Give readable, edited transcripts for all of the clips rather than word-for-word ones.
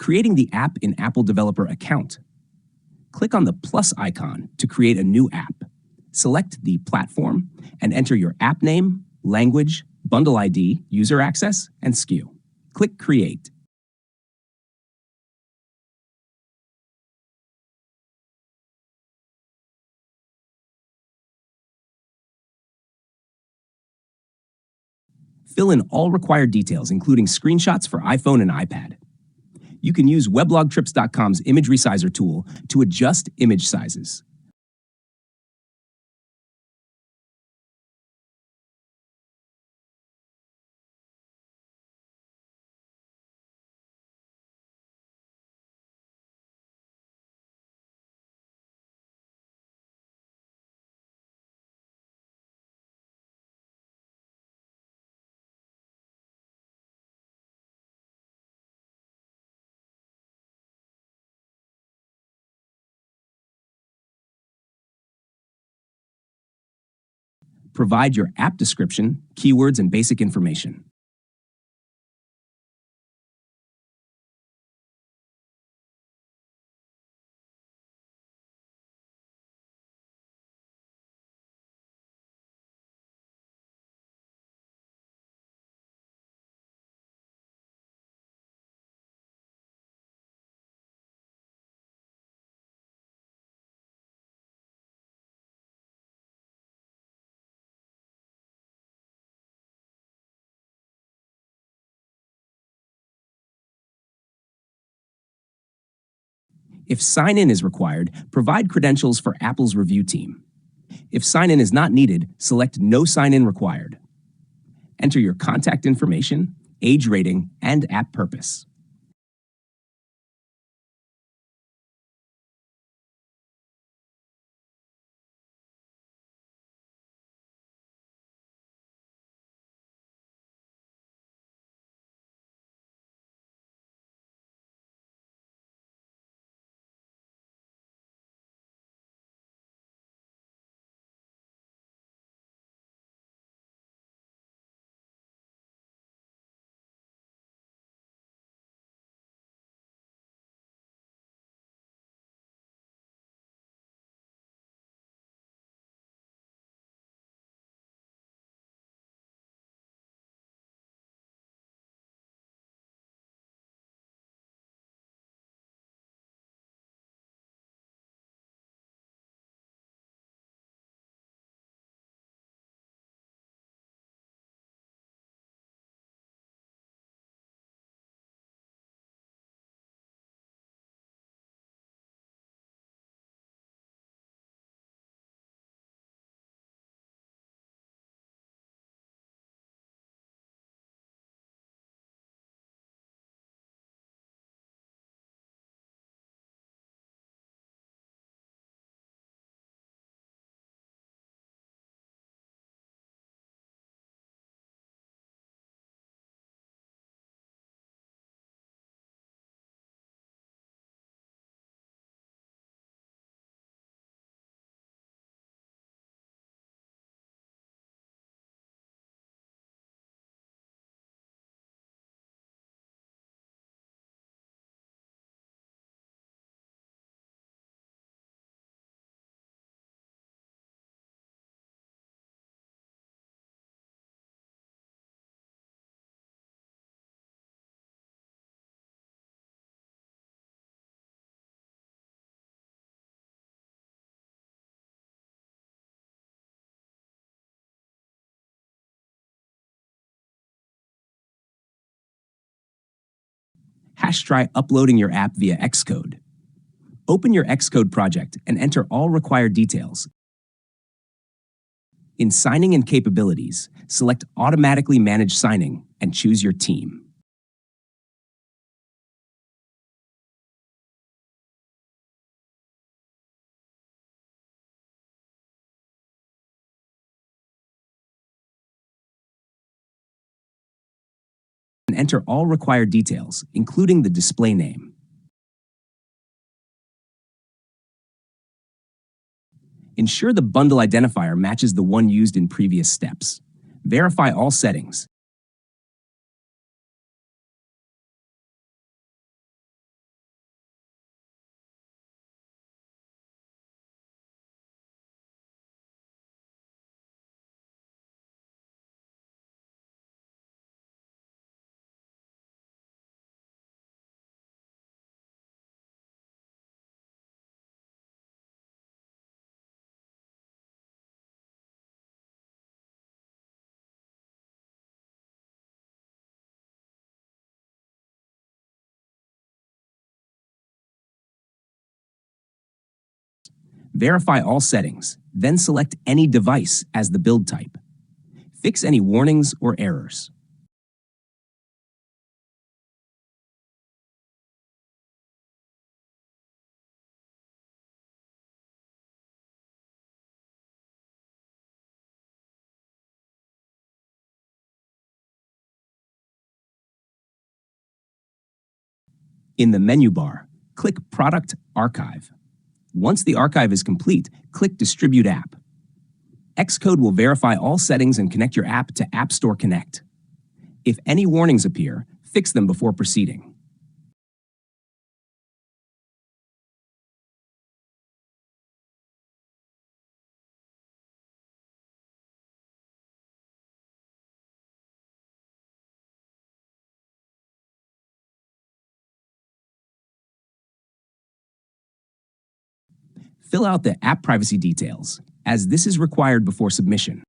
Creating the app in Apple Developer Account. Click on the plus icon to create a new app. Select the platform and enter your app name, language, bundle ID, user access, and SKU. Click Create. Fill in all required details, including screenshots for iPhone and iPad. You can use weblogtrips.com's image resizer tool to adjust image sizes. Provide your app description, keywords, and basic information. If sign-in is required, provide credentials for Apple's review team. If sign-in is not needed, select No Sign-in Required. Enter your contact information, age rating, and app purpose. Try uploading your app via Xcode. Open your Xcode project and enter all required details. In Signing and Capabilities, select Automatically Manage Signing and choose your team. And enter all required details, including the display name. Ensure the bundle identifier matches the one used in previous steps. Verify all settings. Verify all settings, then select any device as the build type. Fix any warnings or errors. In the menu bar, click Product Archive. Once the archive is complete, click Distribute App. Xcode will verify all settings and connect your app to App Store Connect. If any warnings appear, fix them before proceeding. Fill out the app privacy details, as this is required before submission.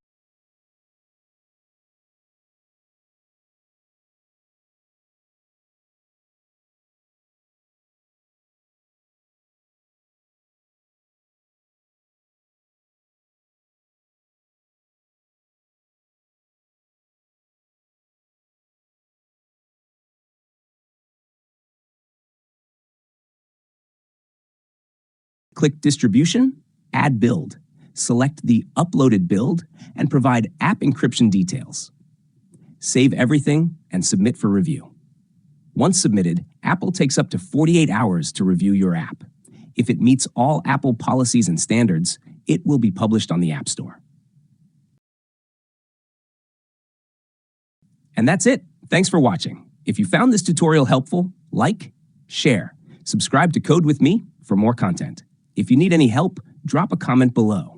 Click Distribution, Add Build. Select the uploaded build and provide app encryption details. Save everything and submit for review. Once submitted, Apple takes up to 48 hours to review your app. If it meets all Apple policies and standards, it will be published on the App Store. And that's it. Thanks for watching. If you found this tutorial helpful, like, share, subscribe to Code with Me for more content. If you need any help, drop a comment below.